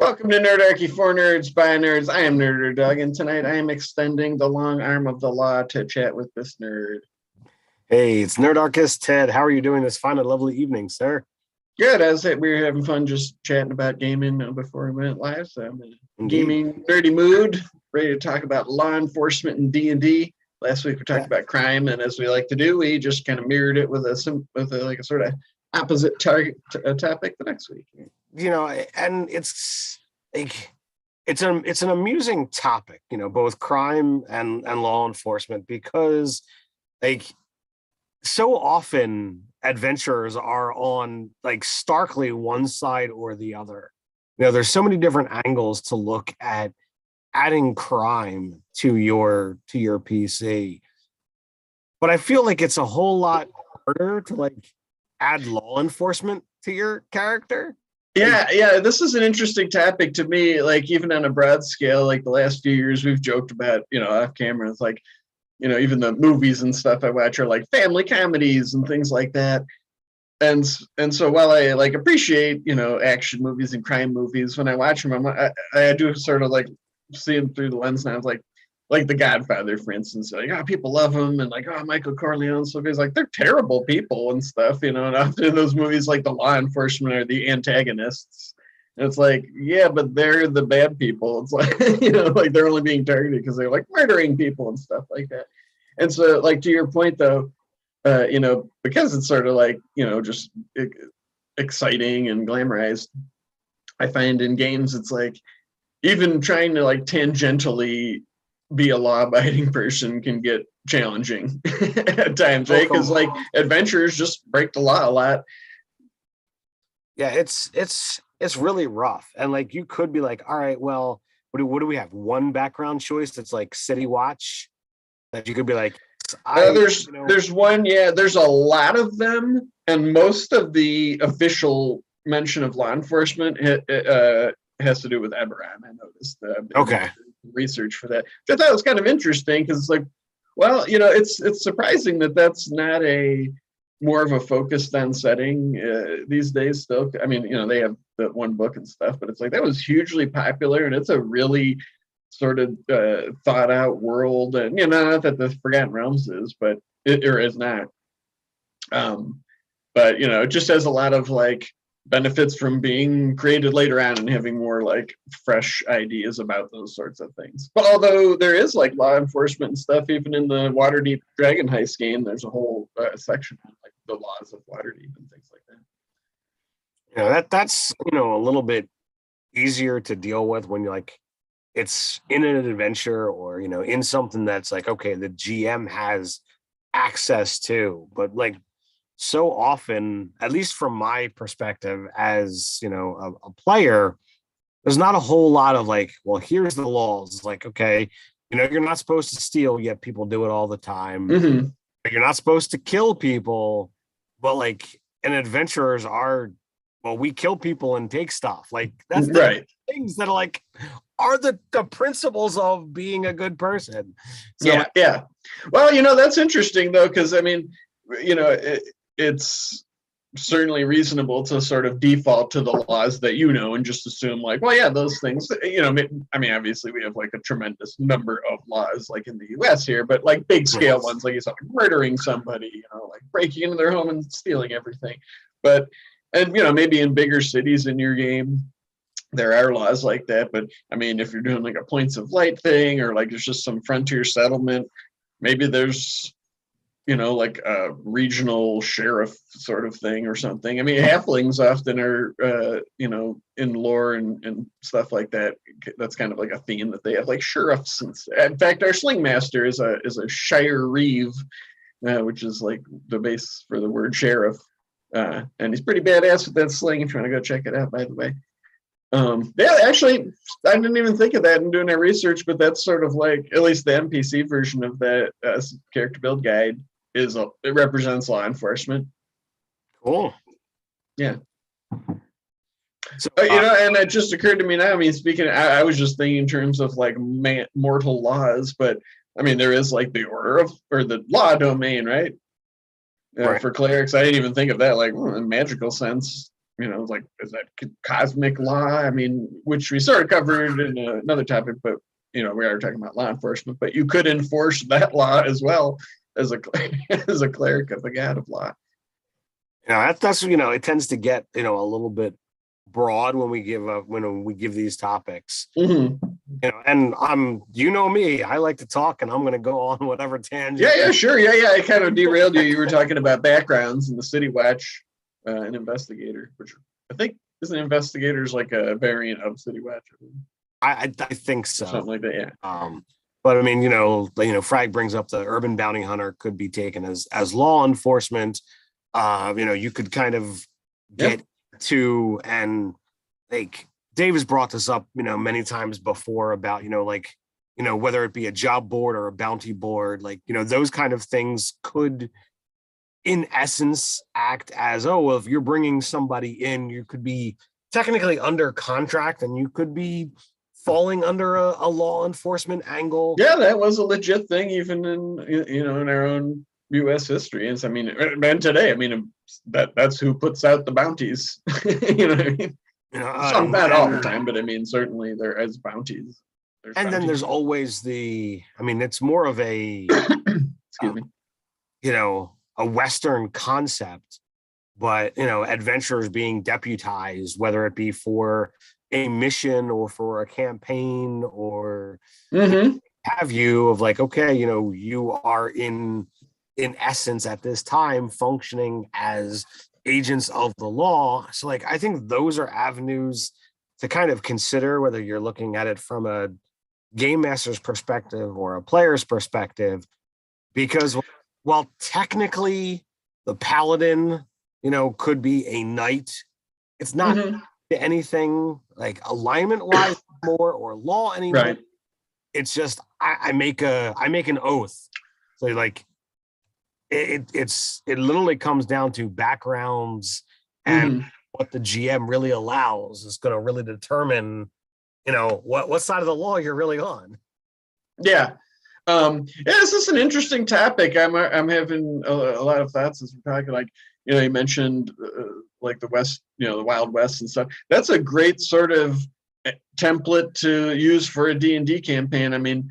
Welcome to Nerdarchy for Nerds by Nerds. I am Nerder Doug, and tonight I am extending the long arm of the law to chat with this nerd. Hey, it's Nerdarchy Ted. How are you doing this fine and lovely evening, sir? Good. As we were having fun just chatting about gaming before we went live, so I'm in a gaming nerdy mood, ready to talk about law enforcement and D&D. Last week we talked about crime, and as we like to do, we just kind of mirrored it with a sort of opposite topic the next week. And it's like it's an amusing topic, both crime and law enforcement, because like so often adventurers are on like starkly one side or the other. There's so many different angles to look at adding crime to your PC, but I feel like it's a whole lot harder to like add law enforcement to your character. Yeah, this is an interesting topic to me, like even on a broad scale. Like the last few years we've joked about, off camera, it's like, even the movies and stuff I watch are like family comedies and things like that. And so while I like appreciate, action movies and crime movies, when I watch them, I do sort of like see them through the lens now of like The Godfather, for instance. Like, people love him, and like, Michael Corleone. So he's like, they're terrible people and stuff, And often in those movies, like the law enforcement are the antagonists. And it's like, yeah, but they're the bad people. It's like, like they're only being targeted because they're like murdering people and stuff like that. And so, like to your point, though, because it's sort of like, just exciting and glamorized, I find in games it's like even trying to like tangentially be a law-abiding person can get challenging at times, right? Because like adventurers just break the law a lot. Yeah, it's really rough, and like you could be like, all right, well, what do we have? One background choice that's like City Watch that you could be like. There's one, there's a lot of them, and most of the official mention of law enforcement has to do with Eberron. I noticed research for that, which I thought was kind of interesting because it's like, well, it's surprising that that's not a more of a focused on setting these days still. I mean, they have that one book and stuff, but it's like that was hugely popular, and it's a really sort of thought out world, and not that the Forgotten Realms is, but it is not. But it just has a lot of like benefits from being created later on and having more like fresh ideas about those sorts of things. But although there is like law enforcement and stuff, even in the Waterdeep Dragon Heist game, there's a whole section on like the laws of Waterdeep and things like that. That's a little bit easier to deal with when you're like it's in an adventure or in something that's like, okay, the GM has access to, but like so often, at least from my perspective as a player, there's not a whole lot of like, well, here's the laws. It's like, okay, you're not supposed to steal, yet people do it all the time. Mm-hmm. You're not supposed to kill people, but like adventurers are, well, we kill people and take stuff. Like that's the right. Things that are like are the principles of being a good person. So, yeah. Well, that's interesting though, because I mean, it's certainly reasonable to sort of default to the laws that and just assume like, well, yeah, those things. I mean, obviously we have like a tremendous number of laws like in the U.S. here, but like big scale ones, like you said, like murdering somebody, like breaking into their home and stealing everything. But maybe in bigger cities in your game, there are laws like that, but I mean, if you're doing like a points of light thing or like there's just some frontier settlement, maybe there's, like a regional sheriff sort of thing or something. I mean, halflings often are, in lore and stuff like that. That's kind of like a theme that they have, like sheriffs. In fact, our sling master is a shire reeve, which is like the base for the word sheriff. And he's pretty badass with that sling. If you want to go check it out, by the way. Actually, I didn't even think of that in doing our research, but that's sort of like at least the NPC version of that character build guide it represents law enforcement. Cool. Yeah. So, and it just occurred to me now. I mean, I was just thinking in terms of like mortal laws, but I mean, there is like the order or the law domain, right? Right. For clerics, I didn't even think of that. Like in a magical sense, like, is that cosmic law? I mean, which we sort of covered in another topic, but we are talking about law enforcement, but you could enforce that law as well as a as a cleric of the god of law. That's it tends to get a little bit broad when we give these topics. Mm-hmm. And me, I like to talk, and I'm going to go on whatever tangent. Yeah, sure. Yeah. I kind of derailed you. You were talking about backgrounds in the City Watch, an investigator, which I think isn't investigators like a variant of City Watch. I think so. Something like that, yeah. But I mean, Frag brings up the urban bounty hunter could be taken as law enforcement. You could kind of get to, and like Dave has brought this up, many times before about, whether it be a job board or a bounty board, those kind of things could, in essence, act as, if you're bringing somebody in, you could be technically under contract and you could be falling under a law enforcement angle. Yeah, that was a legit thing, even in our own U.S. history. And today, that's who puts out the bounties. You know what I mean? Not all the time, but certainly there is bounties. Then there's always it's more of a excuse me, a Western concept, but adventurers being deputized, whether it be for a mission or for a campaign or have you of like, okay, you are in essence at this time functioning as agents of the law. So I think those are avenues to kind of consider, whether you're looking at it from a game master's perspective or a player's perspective, because while technically the paladin, could be a knight, it's not anything like alignment wise more or law anymore. Right. It's just I make an oath. So it literally comes down to backgrounds and what the GM really allows is going to really determine, what side of the law you're really on. Yeah. This is an interesting topic. I'm having a lot of thoughts as we're talking. You mentioned like the West, the Wild West and stuff. That's a great sort of template to use for a D&D campaign.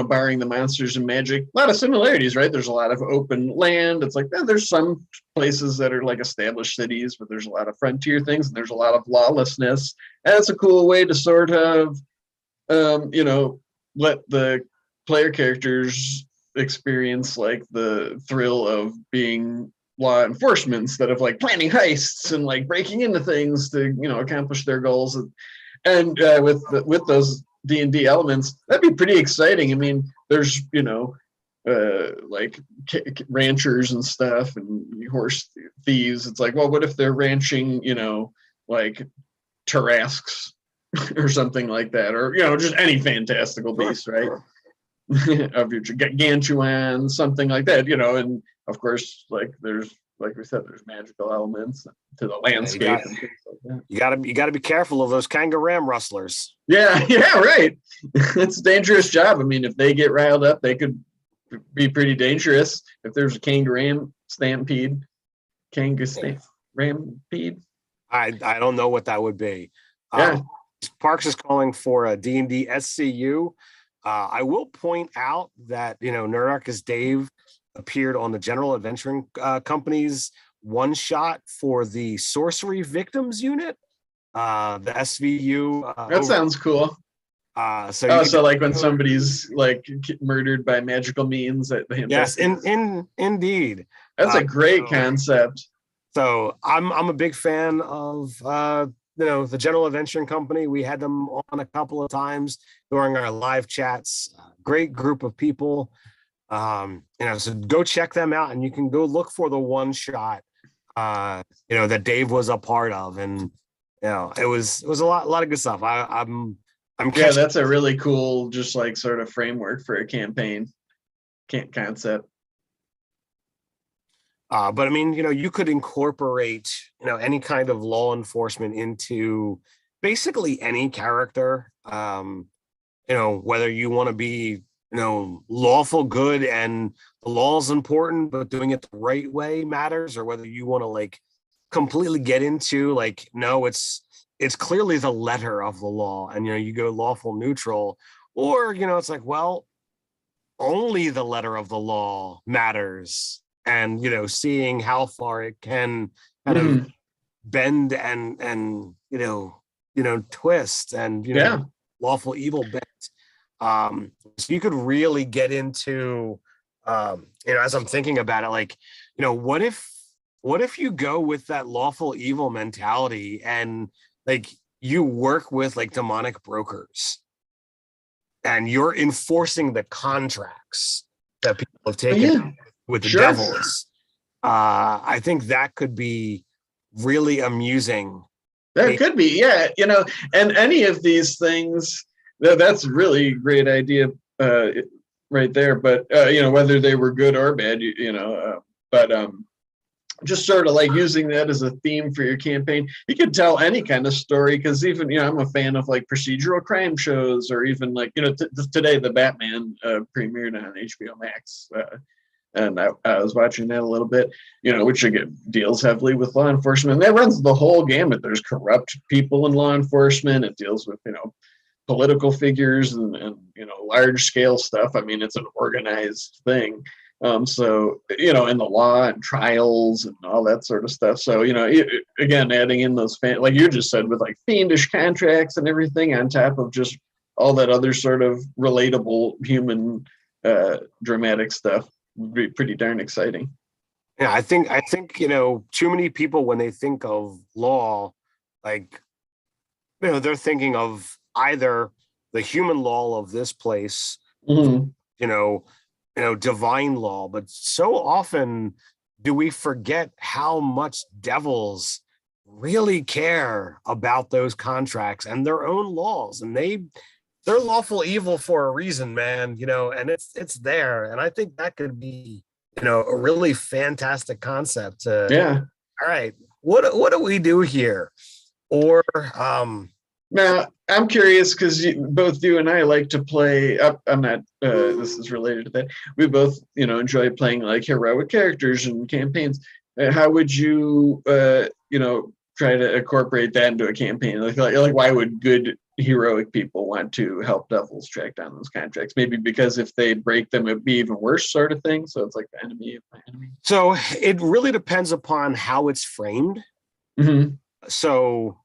Barring the monsters and magic, a lot of similarities, right? There's a lot of open land. It's like, there's some places that are like established cities, but there's a lot of frontier things, and there's a lot of lawlessness. And it's a cool way to sort of, let the player characters experience like the thrill of being law enforcement instead of like planning heists and like breaking into things to, accomplish their goals. And with those D&D elements, that'd be pretty exciting. There's like ranchers and stuff and horse thieves. It's like, well, what if they're ranching like Tarasques or something like that, or just any fantastical beast, right? Of your Gantuan, something like that, and of course, like there's, like we said, there's magical elements to the landscape and things like that. You got to be careful of those kangaroo rustlers. Yeah, right. It's a dangerous job. If they get riled up, they could be pretty dangerous. If there's a kangaroo stampede, rampede. I don't know what that would be. Yeah. Parks is calling for a D&D SCU. I will point out that Nerdarchy Dave appeared on the General Adventuring Company's one shot for the Sorcery Victims Unit, the SVU. That sounds cool. So like when somebody's like murdered by magical means, yes, indeed. That's a great concept. So I'm a big fan of the General Adventuring Company. We had them on a couple of times during our live chats. Great group of people. So go check them out, and you can go look for the one shot that Dave was a part of, and it was a lot of good stuff. I'm that's a really cool, just like sort of framework for a campaign concept. But you could incorporate any kind of law enforcement into basically any character. Whether you want to be lawful good and the law is important, but doing it the right way matters, or whether you want to like completely get into like, no, it's clearly the letter of the law, and you go lawful neutral, or it's like, well, only the letter of the law matters, and seeing how far it can kind of bend and twist and lawful evil bent. So you could really get into as I'm thinking about it, like, what if you go with that lawful evil mentality and like you work with like demonic brokers and you're enforcing the contracts that people have taken with the devils. I think that could be really amusing. That could be, yeah. And any of these things, that's a really great idea right there. But, whether they were good or bad, but just sort of like using that as a theme for your campaign. You could tell any kind of story, because even, I'm a fan of like procedural crime shows, or even like, today the Batman premiered on HBO Max. And I was watching that a little bit, which again deals heavily with law enforcement. And that runs the whole gamut. There's corrupt people in law enforcement. It deals with, political figures and large scale stuff. I mean, it's an organized thing. So, in the law and trials and all that sort of stuff. So, again, adding in those, like you just said, with like fiendish contracts and everything on top of just all that other sort of relatable human dramatic stuff would be pretty darn exciting. Yeah, I think, too many people, when they think of law, like, they're thinking of either the human law of this place, divine law, but so often do we forget how much devils really care about those contracts and their own laws, and they're lawful evil for a reason, man, and it's there. And I think that could be, a really fantastic concept. All right, what do we do here? Or now I'm curious, because both you and I like to play up. I'm not. This is related to that. We both, enjoy playing like heroic characters and campaigns. How would you, try to incorporate that into a campaign? Like why would good heroic people want to help devils track down those contracts? Maybe because if they break them, it'd be even worse, sort of thing. So it's like the enemy of my enemy. So it really depends upon how it's framed. So,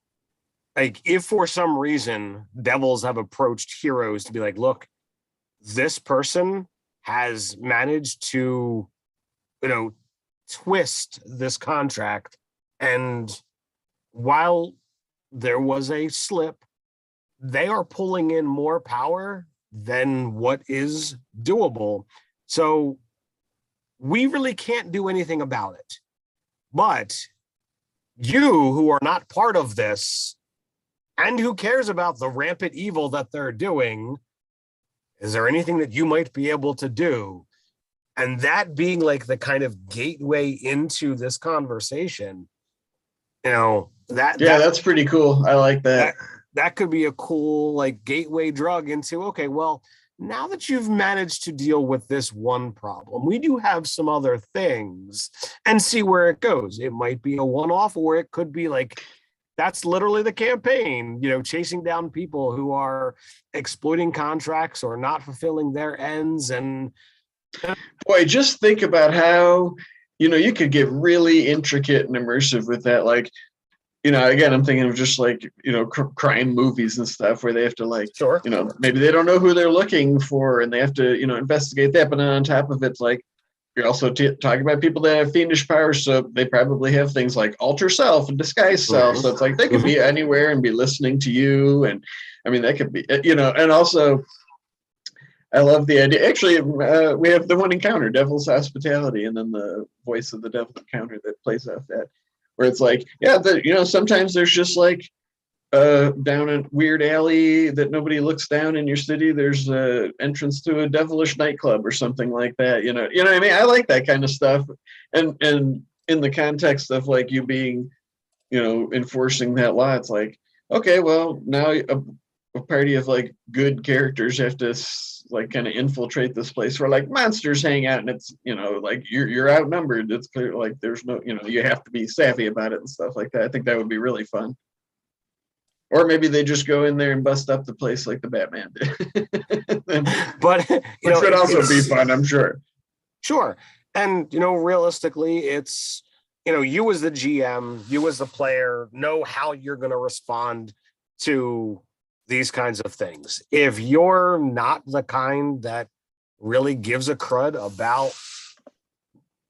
like, if for some reason devils have approached heroes to be like, look, this person has managed to, twist this contract, and while there was a slip, they are pulling in more power than what is doable. So we really can't do anything about it. But you, who are not part of this, and who cares about the rampant evil that they're doing, is there anything that you might be able to do? And that being like the kind of gateway into this conversation, that's pretty cool. I like that. That could be a cool like gateway drug into, okay, well, now that you've managed to deal with this one problem, we do have some other things, and see where it goes. It might be a one-off, or it could be like, that's literally the campaign, chasing down people who are exploiting contracts or not fulfilling their ends. And boy, just think about how, you could get really intricate and immersive with that. Like, again, I'm thinking of just like, crime movies and stuff where they have to like, maybe they don't know who they're looking for and they have to, investigate that. But then on top of it, like, you're also talking about people that have fiendish powers, so they probably have things like alter self and disguise self. So it's like they could be anywhere and be listening to you. And I mean, that could be, and also I love the idea. Actually, we have the one encounter, Devil's Hospitality, and then the voice of the devil encounter that plays off that, where it's like, sometimes there's just like down a weird alley that nobody looks down in your city, there's a entrance to a devilish nightclub or something like that. You know what I mean? I like that kind of stuff. And in the context of like you being, enforcing that law, it's like, okay, well, now a party of like good characters have to like kind of infiltrate this place where like monsters hang out, and it's, you know, like you're outnumbered. It's clear, like there's no, you know, you have to be savvy about it and stuff like that. I think that would be really fun. Or maybe they just go in there and bust up the place like the Batman did. But which would also be fun, I'm sure. Sure. And, you know, realistically, it's, you know, you as the GM, you as the player know how you're going to respond to these kinds of things. If you're not the kind that really gives a crud about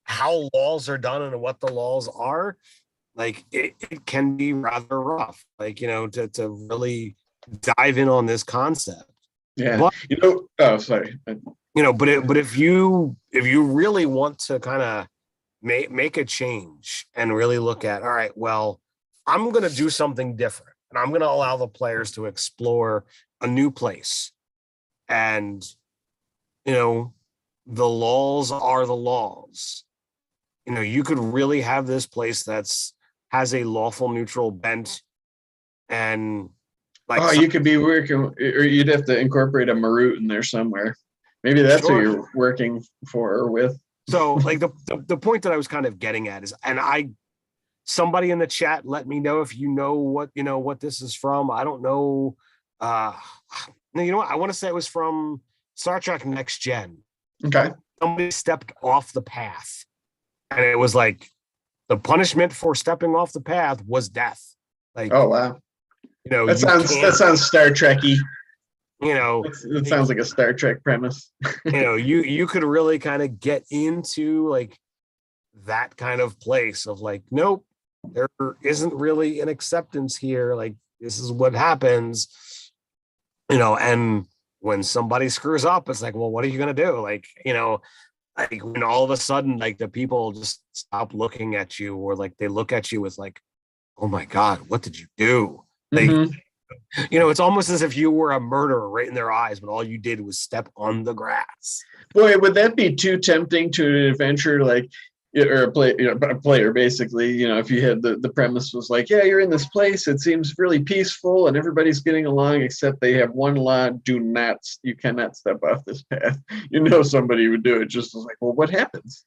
how laws are done and what the laws are, like it can be rather rough, like, you know, to really dive in on this concept. Yeah. But, you know, oh, sorry. You know, but if you really want to kind of make a change and really look at, all right, well, I'm going to do something different, and I'm going to allow the players to explore a new place. And, you know, the laws are the laws. You know, you could really have this place has a lawful neutral bent, and like, you could be working, or you'd have to incorporate a Marut in there somewhere. Maybe that's what you're working for or with. So like the point that I was kind of getting at is, and somebody in the chat, let me know if you know what this is from. I don't know. You know what? I want to say it was from Star Trek Next Gen. Okay. Somebody stepped off the path, and it was like the punishment for stepping off the path was death. Like, oh wow. You know, that sounds Star Trek-y. You know, it sounds like a Star Trek premise. You know, you could really kind of get into like that kind of place of like, nope, there isn't really an acceptance here. Like, this is what happens, you know, and when somebody screws up, it's like, well, what are you going to do? Like, you know, like when all of a sudden, like the people just stop looking at you, or like they look at you with like, oh my God, what did you do? Like, you know, it's almost as if you were a murderer right in their eyes, but all you did was step on the grass. Boy, would that be too tempting to an adventure, like, or a player, basically, you know, if you had the premise was like, yeah, you're in this place, it seems really peaceful and everybody's getting along, except they have one law: you cannot step off this path. You know, somebody would do it. Just as like, well, what happens?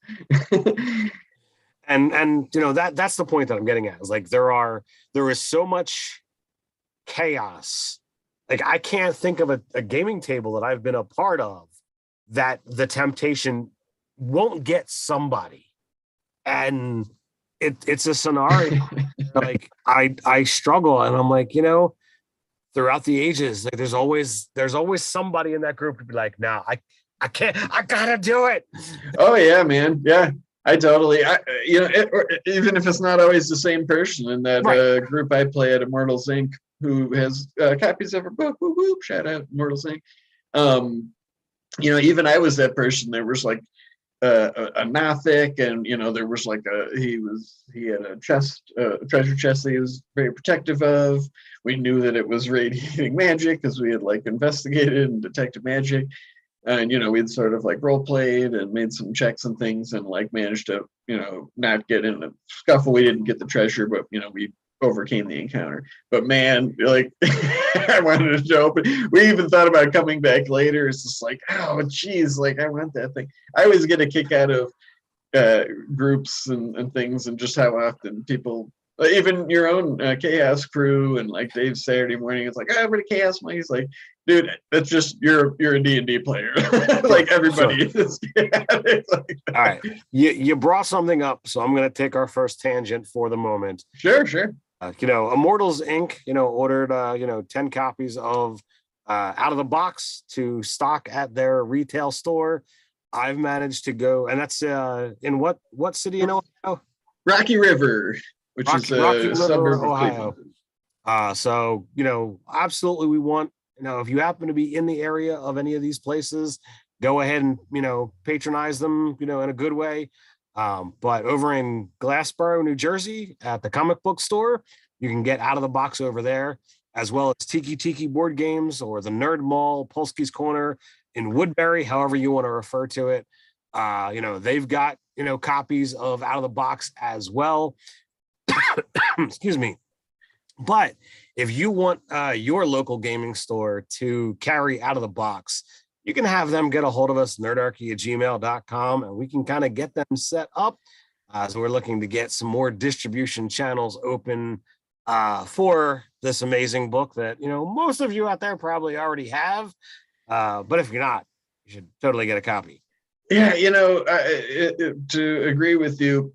and you know, that's the point that I'm getting at, is like there is so much chaos. Like, I can't think of a gaming table that I've been a part of that the temptation won't get somebody, and it's a scenario like I struggle, and I'm like, you know, throughout the ages, like there's always somebody in that group to be like, no, I can't, I gotta do it. Oh yeah, man. Yeah, I totally, you know, even if it's not always the same person in that group I play at Immortals Inc., who has copies of her book. Whoop, whoop, shout out Immortals Inc. You know, even I was that person. There was like a Nothic, and you know, there was like he had a treasure chest that he was very protective of. We knew that it was radiating magic because we had like investigated and detected magic. And, you know, we'd sort of like role played and made some checks and things, and like managed to, you know, not get in a scuffle. We didn't get the treasure, but, you know, we overcame the encounter. But man, like, I wanted to open. We even thought about coming back later. It's just like, oh, geez, like, I want that thing. I always get a kick out of groups and things, and just how often people, even your own chaos crew, and like Dave's Saturday morning, it's like, oh, everybody chaos money. He's like, dude, that's just you're a D&D player. Like everybody is. Like, all right, you brought something up, so I'm going to take our first tangent for the moment. Sure. You know, Immortals Inc., you know, ordered 10 copies of Out of the Box to stock at their retail store. I've managed to go, and that's in what city in Ohio? Rocky River, which is a suburb of Ohio. So, you know, absolutely, we want, you know, if you happen to be in the area of any of these places, go ahead and, you know, patronize them, you know, in a good way. But over in Glassboro, New Jersey, at the comic book store, you can get Out of the Box over there, as well as Tiki Board Games, or the Nerd Mall, Polsky's Corner in Woodbury, however you want to refer to it. You know, they've got, you know, copies of Out of the Box as well. Excuse me. But if you want your local gaming store to carry out of the box, you can have them get a hold of us, nerdarchy@gmail.com, and we can kind of get them set up. So we're looking to get some more distribution channels open for this amazing book that, most of you out there probably already have. But if you're not, you should totally get a copy. Yeah, to agree with you,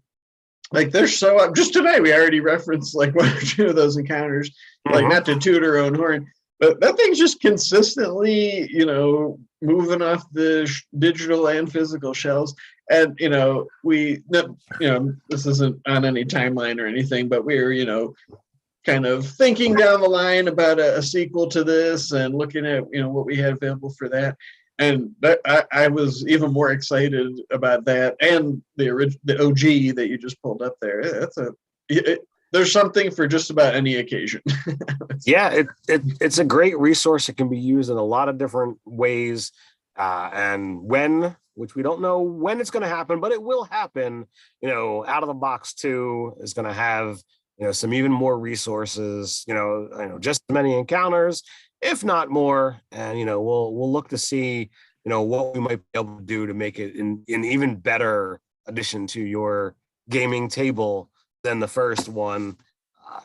like there's just today we already referenced like one or two of those encounters, like not to toot our own horn, but that thing's just consistently, moving off the digital and physical shelves. And, this isn't on any timeline or anything, but we're, kind of thinking down the line about a sequel to this and looking at, what we had available for that. And I was even more excited about that and the OG that you just pulled up there. There's something for just about any occasion. Yeah, it's a great resource. It can be used in a lot of different ways. And which we don't know when it's going to happen, but it will happen. Out of the box 2 is going to have, some even more resources, just as many encounters, if not more. And, we'll look to see, what we might be able to do to make it an even better addition to your gaming table than the first one.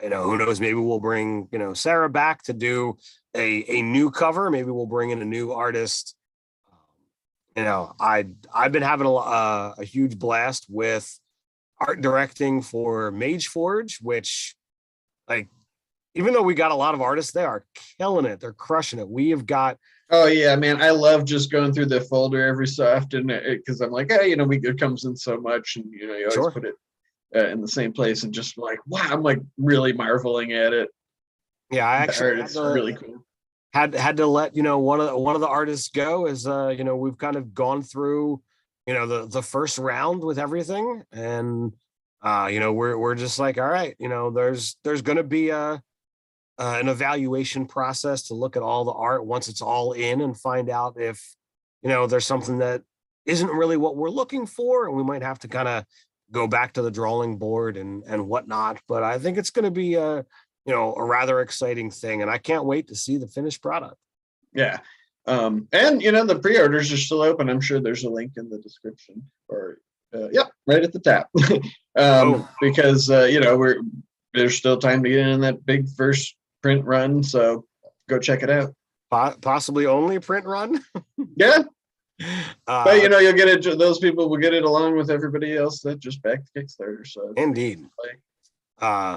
Who knows, maybe we'll bring, Sarah back to do a new cover. Maybe we'll bring in a new artist. I've been having a huge blast with art directing for Mage Forge, which, like, even though we got a lot of artists, they are killing it. They're crushing it. We have got. Oh yeah, man! I love just going through the folder every so often because I'm like, hey, it comes in so much, and you always put it in the same place, and just like, wow, I'm like really marveling at it. Yeah, I actually it's really cool. Had to let one of the artists go, as we've kind of gone through the first round with everything, and we're just like, all right, there's going to be an evaluation process to look at all the art once it's all in and find out if there's something that isn't really what we're looking for, and we might have to kind of go back to the drawing board and whatnot. But I think it's going to be a rather exciting thing, and I can't wait to see the finished product. Yeah. And the pre-orders are still open. I'm sure there's a link in the description, or right at the top. Because there's still time to get in that big first print run, so go check it out. Possibly only print run. Yeah. But you'll get it. Those people will get it along with everybody else that just backed Kickstarter. So indeed.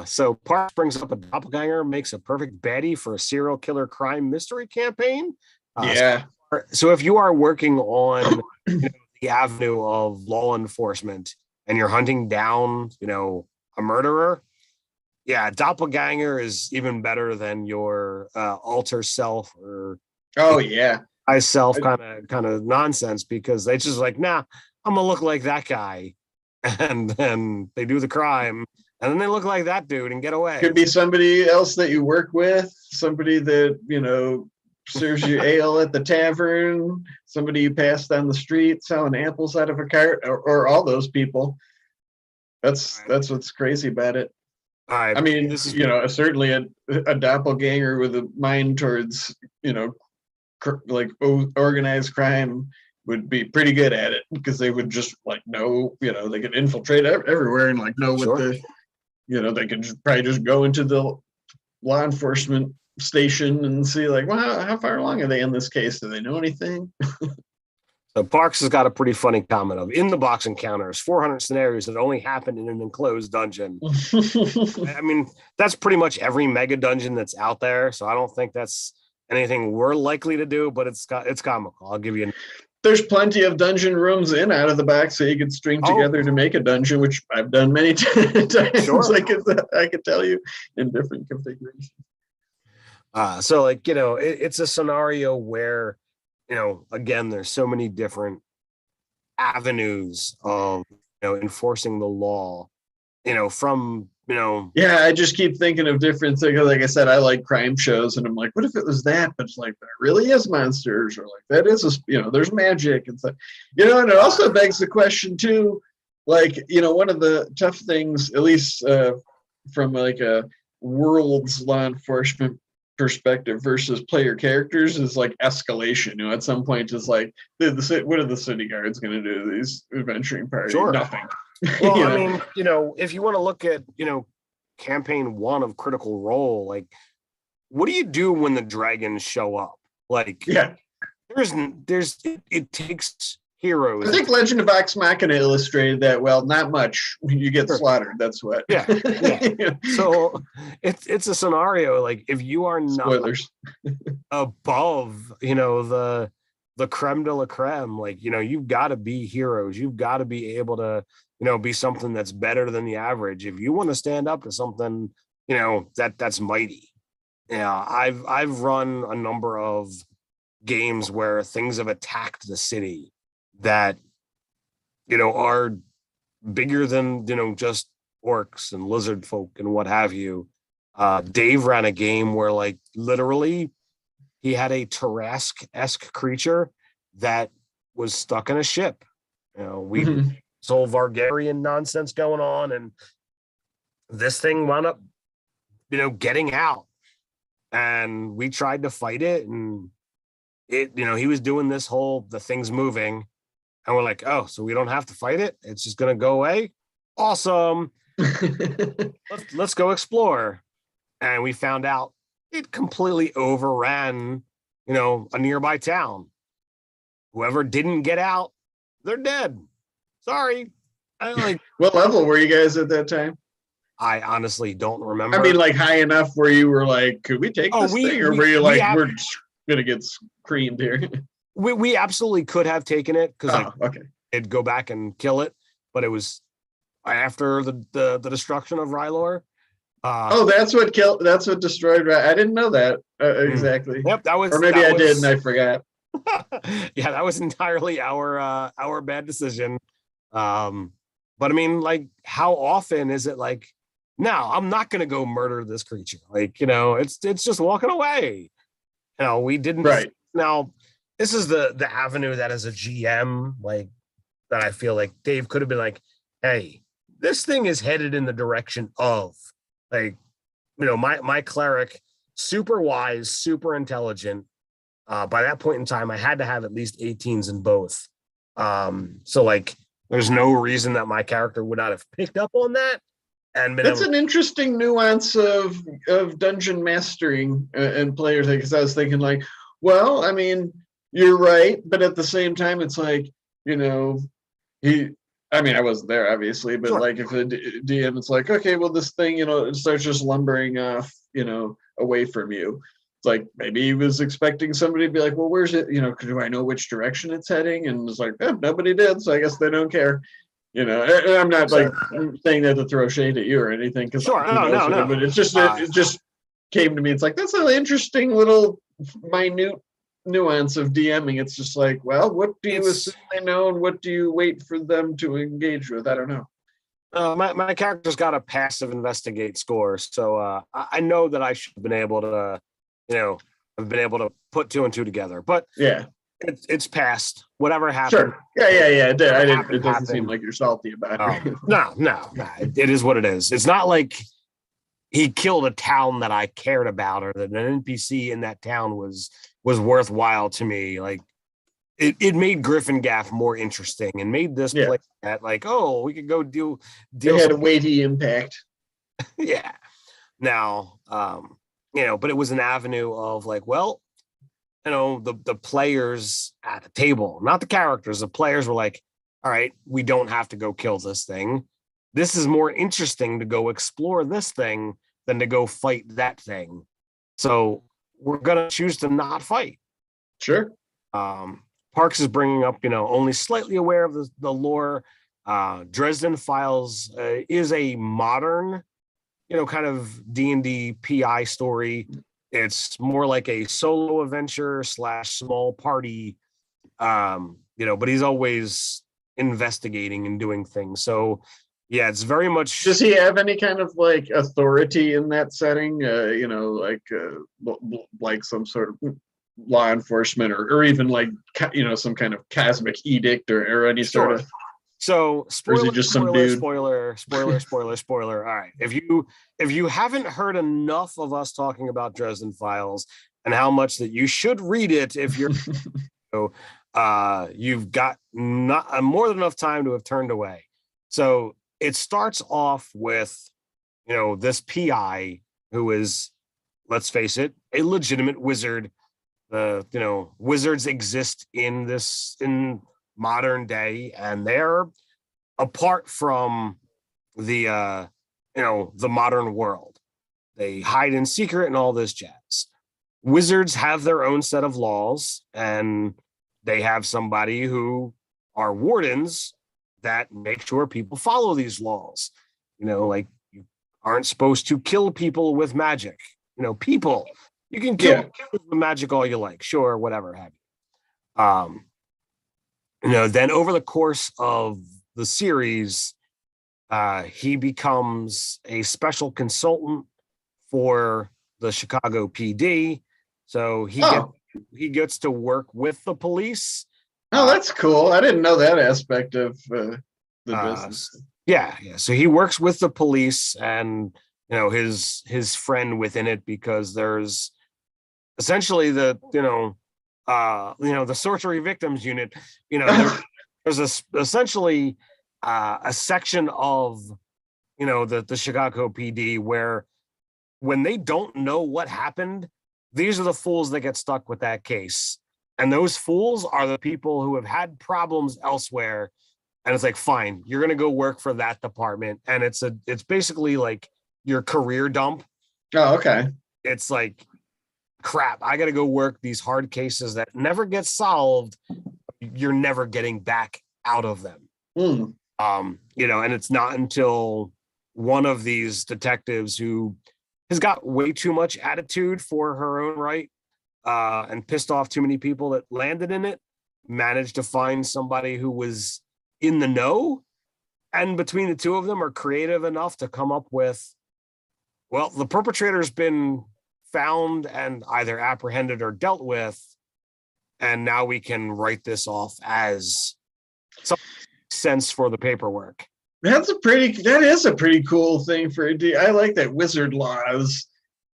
So Parks brings up a doppelganger makes a perfect baddie for a serial killer crime mystery campaign. Yeah. So if you are working on the avenue of law enforcement and you're hunting down, a murderer, yeah, doppelganger is even better than your alter self or I self kind of nonsense, because they just like, nah, I'm gonna look like that guy, and then they do the crime. And then they look like that dude and get away. Could be somebody else that you work with, somebody that, serves you ale at the tavern, somebody you pass down the street selling apples out of a cart, or all those people. That's what's crazy about it. I mean, this is, certainly a doppelganger with a mind towards, like organized crime would be pretty good at it, because they would just like know, they could infiltrate everywhere and like know what they could probably just go into the law enforcement station and see like, well, how far along are they in this case? Do they know anything? So Parks has got a pretty funny comment of, in the box encounters, 400 scenarios that only happen in an enclosed dungeon. I mean, that's pretty much every mega dungeon that's out there. So I don't think that's anything we're likely to do, but it's comical. I'll give you There's plenty of dungeon rooms in out of the box that you could string together to make a dungeon, which I've done many times. Sure. I could tell you in different configurations. So like, it's a scenario where, again, there's so many different avenues of, enforcing the law, from, Yeah, I just keep thinking of different things. Like I said, I like crime shows, and I'm like, what if it was that? But it's like, there really is monsters, or like that is there's magic and stuff. And it also begs the question too, like, one of the tough things, at least from like a world's law enforcement perspective versus player characters is like escalation. You know, at some point, it's like, what are the city guards going to do to these adventuring party? Sure. Nothing. Well, I mean, if you want to look at, campaign 1 of Critical Role, like, what do you do when the dragons show up? Like, yeah, it takes heroes. I think Legend of Vox Machina illustrated that well. Not much. You get slaughtered. That's what. Yeah. So it's a scenario like, if you are not spoilers above, the creme de la creme, like, you've got to be heroes. You've got to be able to, be something that's better than the average. If you want to stand up to something, that's mighty. Yeah, I've run a number of games where things have attacked the city that are bigger than just orcs and lizard folk and what have you. Dave ran a game where, like, literally he had a Tarrasque-esque creature that was stuck in a ship. We some Vargarian nonsense going on, and this thing wound up getting out, and we tried to fight it, and it he was doing this whole the thing's moving, and we're like, oh, so we don't have to fight it, it's just gonna go away. Awesome. let's go explore. And we found out it completely overran a nearby town. Whoever didn't get out, they're dead. Sorry. What level were you guys at that time? I honestly don't remember. I mean, like, high enough where you were like, could we take this thing? Or were you like, we're gonna get creamed here? We absolutely could have taken it, because okay, it'd go back and kill it, but it was after the destruction of Rylor. That's what destroyed. I didn't know that exactly. Yep, that was. Or maybe I did and I forgot. Yeah, that was entirely our bad decision. But I mean, like, how often is it like, no, I'm not gonna go murder this creature? Like, it's just walking away. We didn't. Right. Now, this is the avenue that, as a GM, like, that I feel like Dave could have been like, hey, this thing is headed in the direction of, like, my cleric, super wise, super intelligent. By that point in time, I had to have at least 18s in both. So, like, there's no reason that my character would not have picked up on that. And that's an interesting nuance of dungeon mastering and players. Because I was thinking, like, well, I mean, you're right, but at the same time, it's like, I wasn't there, obviously, but sure. Like, if a DM, it's like, okay, well, this thing, it starts just lumbering off, away from you. It's like, maybe he was expecting somebody to be like, well, where's it? Do I know which direction it's heading? And it's like, nobody did, so I guess they don't care. And I'm not like saying that to throw shade at you or anything, because sure, no. But it's just it just came to me. It's like, that's an interesting little minute nuance of DMing. It's just like, well, what do you assume they know, and what do you wait for them to engage with? I don't know. My character's got a passive investigate score, so I know that I should have been able to, I've been able to put 2 and 2 together. But yeah, it's passed. Whatever happened. Sure. Yeah. It doesn't seem like you're salty about it. No. It is what it is. It's not like he killed a town that I cared about, or that an NPC in that town was worthwhile to me. Like, it made Gryffindor more interesting, and made this place that, like, oh, we could go deal. It had a weighty impact. Yeah. Now, but it was an avenue of, like, well, the players at the table, not the characters, the players were like, all right, we don't have to go kill this thing. This is more interesting to go explore this thing than to go fight that thing. So we're going to choose to not fight. Sure. Parks is bringing up, only slightly aware of the lore. Dresden Files is a modern, kind of D&D PI story. It's more like a solo adventure / small party, but he's always investigating and doing things. So, yeah, it's very much. Does he have any kind of, like, authority in that setting? Like some sort of law enforcement, or even, like, some kind of cosmic edict or any sort of. So Or is spoiler, he just some spoiler, dude? spoiler. All right. If you haven't heard enough of us talking about Dresden Files and how much that you should read it if you're you've got not more than enough time to have turned away. So it starts off with, this PI who is, let's face it, a legitimate wizard. Wizards exist in modern day, and they're apart from the the modern world. They hide in secret and all this jazz. Wizards have their own set of laws, and they have somebody who are wardens that make sure people follow these laws. Like, you aren't supposed to kill people with magic. People, you can kill people with magic all you like, sure, whatever have you. Then over the course of the series, he becomes a special consultant for the Chicago PD. So he gets to work with the police. Oh, that's cool. I didn't know that aspect of the business. Yeah. So he works with the police and his friend within it, because there's essentially the sorcery victims unit. There's essentially a section of the Chicago PD where, when they don't know what happened, these are the fools that get stuck with that case. And those fools are the people who have had problems elsewhere. And it's like, fine, you're going to go work for that department. And it's basically like your career dump. Oh, okay. It's like, crap, I got to go work these hard cases that never get solved. You're never getting back out of them. And it's not until one of these detectives who has got way too much attitude for her own right, and pissed off too many people that landed in it, managed to find somebody who was in the know. And between the two of them are creative enough to come up with, well, the perpetrator's been found and either apprehended or dealt with, and now we can write this off as some sense for the paperwork. That is a pretty cool thing for a D. I like that, wizard laws.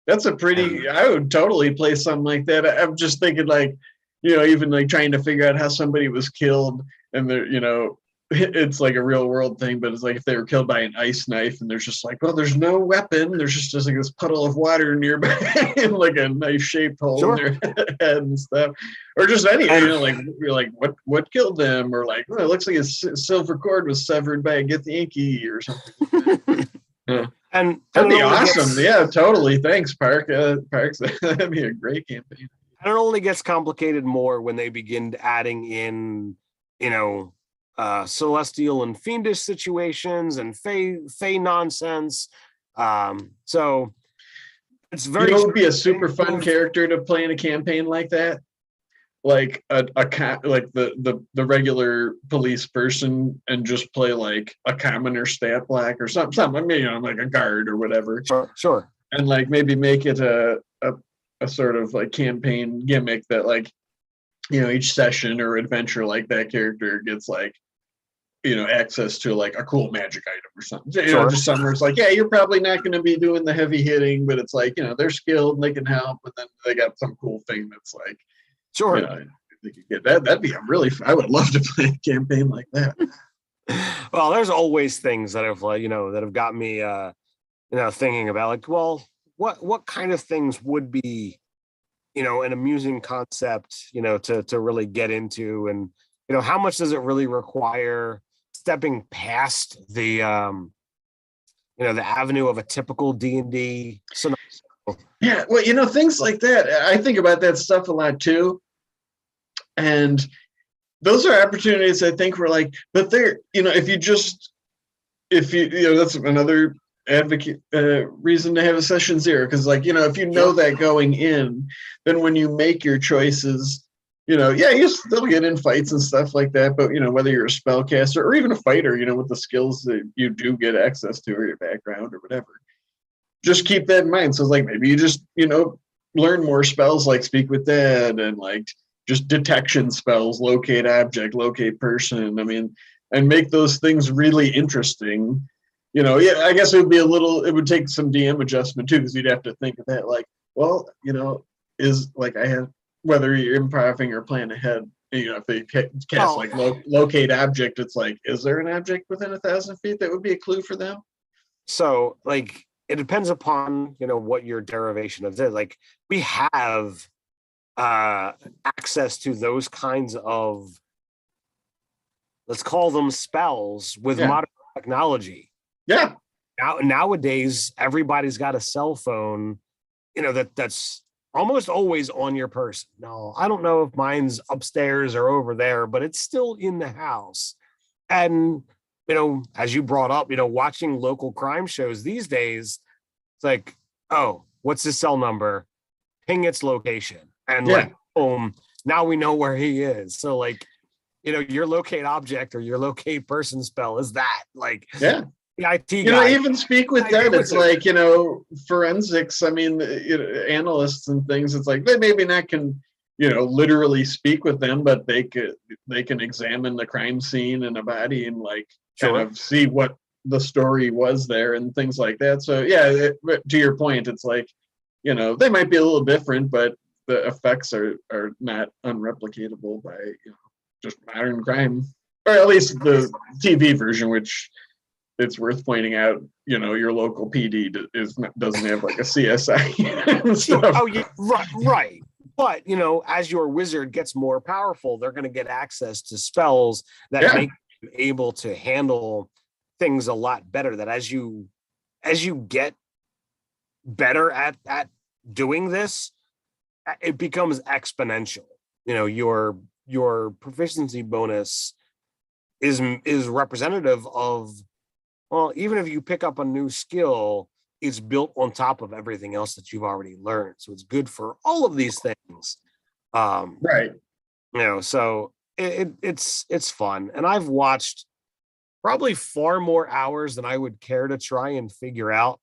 That's I would totally play something like that. I'm just thinking, like, even like trying to figure out how somebody was killed, and it's like a real world thing, but it's like if they were killed by an ice knife, and there's just like, well, there's no weapon, there's just like this puddle of water nearby and like a knife shaped hole in their head and stuff, or just anything, like you're like, what killed them, or like, well, it looks like his silver cord was severed by a Githyanki or something. And that'd be awesome. Yeah, totally. Thanks, Parks. That'd be a great campaign. And it only gets complicated more when they begin adding in, celestial and fiendish situations and fey nonsense. So it's very. It would be a super fun character to play in a campaign like that, like like the regular police person, and just play like a commoner stat black or something. I mean, like a guard or whatever. Sure. And like maybe make it a sort of like campaign gimmick that, like, each session or adventure, like that character gets like, access to like a cool magic item or something. Just something where it's like, yeah, you're probably not going to be doing the heavy hitting, but it's like, they're skilled and they can help, but then they got some cool thing that's like, sure. They could get that. That'd be I would love to play a campaign like that. Well, there's always things that have that have got me thinking about, like, well, what kind of things would be an amusing concept to really get into, and how much does it really require stepping past the the avenue of a typical D&D scenario. Yeah, well, things like that, I think about that stuff a lot too, and those are opportunities I think we're like, but they're, if you that's another advocate reason to have a session 0, because like, if that going in, then when you make your choices, you still get in fights and stuff like that, but whether you're a spellcaster or even a fighter, with the skills that you do get access to, or your background or whatever, just keep that in mind. So it's like, maybe you just learn more spells like Speak with Dead, and like just detection spells, locate object, locate person. I mean, and make those things really interesting. You know, yeah, I guess it would take some DM adjustment too, because you'd have to think of that, like, well, you know, is like I have, whether you're improvising or plan ahead, you know, if they cast like locate object, it's like, is there an object within 1,000 feet that would be a clue for them? So like, it depends upon, you know, what your derivation of this. Like, we have access to those kinds of, let's call them spells, with modern technology. Yeah. Nowadays, everybody's got a cell phone, you know, that's almost always on your person. No, I don't know if mine's upstairs or over there, but it's still in the house. And, you know, as you brought up, you know, watching local crime shows these days, it's like, oh, what's his cell number? Ping its location. And like, boom, now we know where he is. So like, you know, your locate object or your locate person spell is that, like, yeah. The IT you know, even speak with that. It's like, you know, forensics. I mean, you know, analysts and things. It's like they maybe not can, you know, literally speak with them, but they can examine the crime scene and a body and like kind of see what the story was there and things like that. So yeah, to your point, it's like, you know, they might be a little different, but the effects are not unreplicatable by, you know, just modern crime, or at least the TV version, which, it's worth pointing out, you know, your local PD doesn't have like a CSI and stuff. Oh yeah, right. But, you know, as your wizard gets more powerful, they're going to get access to spells that make you able to handle things a lot better. That as you get better at doing this, it becomes exponential. You know, your proficiency bonus is representative of, well, even if you pick up a new skill, it's built on top of everything else that you've already learned. So it's good for all of these things. Right. You know, so it's fun. And I've watched probably far more hours than I would care to try and figure out,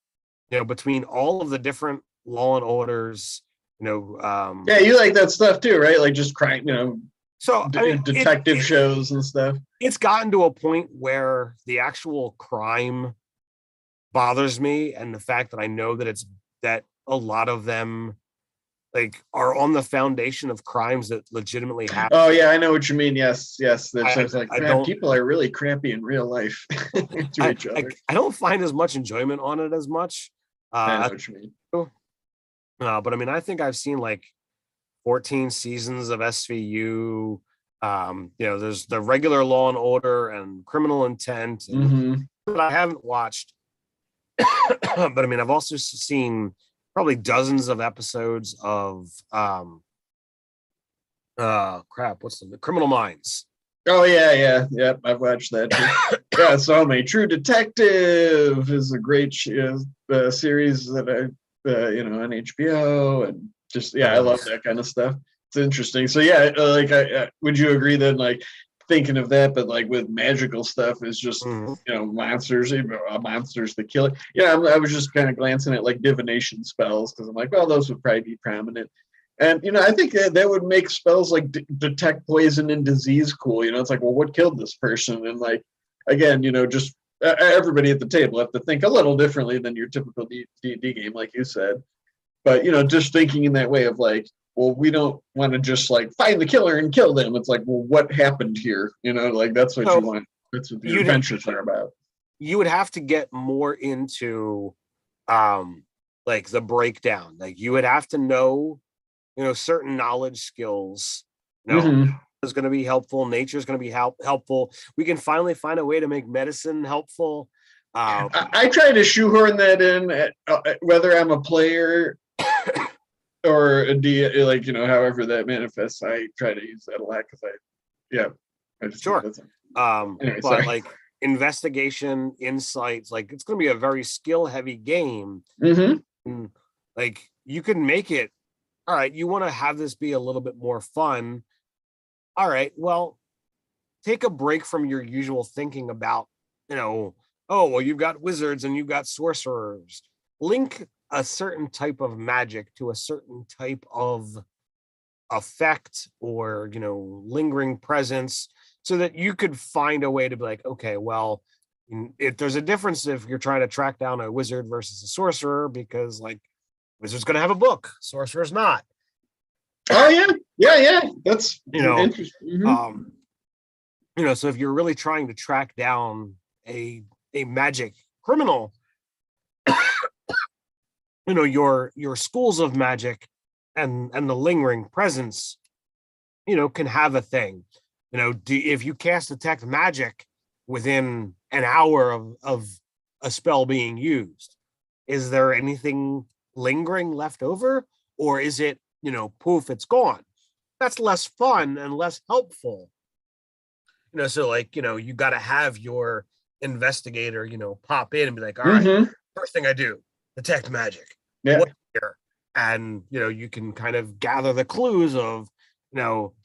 you know, between all of the different Law and Orders, you know. Yeah, you like that stuff too, right? Like just crime, you know, so I mean, detective shows and stuff. It's gotten to a point where the actual crime bothers me, and the fact that I know that a lot of them like are on the foundation of crimes that legitimately happen. Oh yeah, I know what you mean. Yes. There's like, man, people are really crappy in real life to each other. I don't find as much enjoyment on it as much. I know what you mean. But I mean, I think I've seen like 14 seasons of SVU. You know, there's the regular Law and Order and Criminal Intent that I haven't watched. But I mean, I've also seen probably dozens of episodes of what's the Criminal Minds. Oh yeah, I've watched that too. Yeah, so many. True Detective is a great series that I you know, on HBO, and just I love that kind of stuff. It's interesting. So yeah, like I would you agree that like thinking of that, but like with magical stuff is just you know, monsters, monsters that kill it. Yeah, I was just kind of glancing at like divination spells because I'm like, well, those would probably be prominent. And you know, I think that would make spells like detect poison and disease cool. You know, it's like, well, what killed this person? And like, again, you know, just everybody at the table have to think a little differently than your typical D&D game, like you said. But you know, just thinking in that way of like, well, we don't want to just like find the killer and kill them. It's like, well, what happened here? You know, like that's what you want. That's what the adventures are about. You would have to get more into like the breakdown. Like you would have to know, you know, certain knowledge skills. You know, is going to be helpful. Nature is going to be helpful. We can finally find a way to make medicine helpful. I try to shoehorn that in, whether I'm a player or a D, like, you know, however that manifests. I try to use that a lot because I just sure. Anyway, but sorry. Like investigation, insights, like it's going to be a very skill heavy game. And, like you can make it. All right, you want to have this be a little bit more fun. All right, well, take a break from your usual thinking about, you know, oh, well, you've got wizards and you've got sorcerers. Link a certain type of magic to a certain type of effect or, you know, lingering presence, so that you could find a way to be like, okay, well, if there's a difference if you're trying to track down a wizard versus a sorcerer, because like wizard's going to have a book, sorcerer's not. Oh yeah. That's interesting. So if you're really trying to track down a magic criminal, your schools of magic and the lingering presence, can have a thing. If you cast detect magic within an hour of a spell being used, is there anything lingering left over, or is it, poof, it's gone? That's less fun and less helpful. So like, you got to have your investigator, pop in and be like, all right, first thing I do, detect magic. Yeah. What's here? And, you can kind of gather the clues of,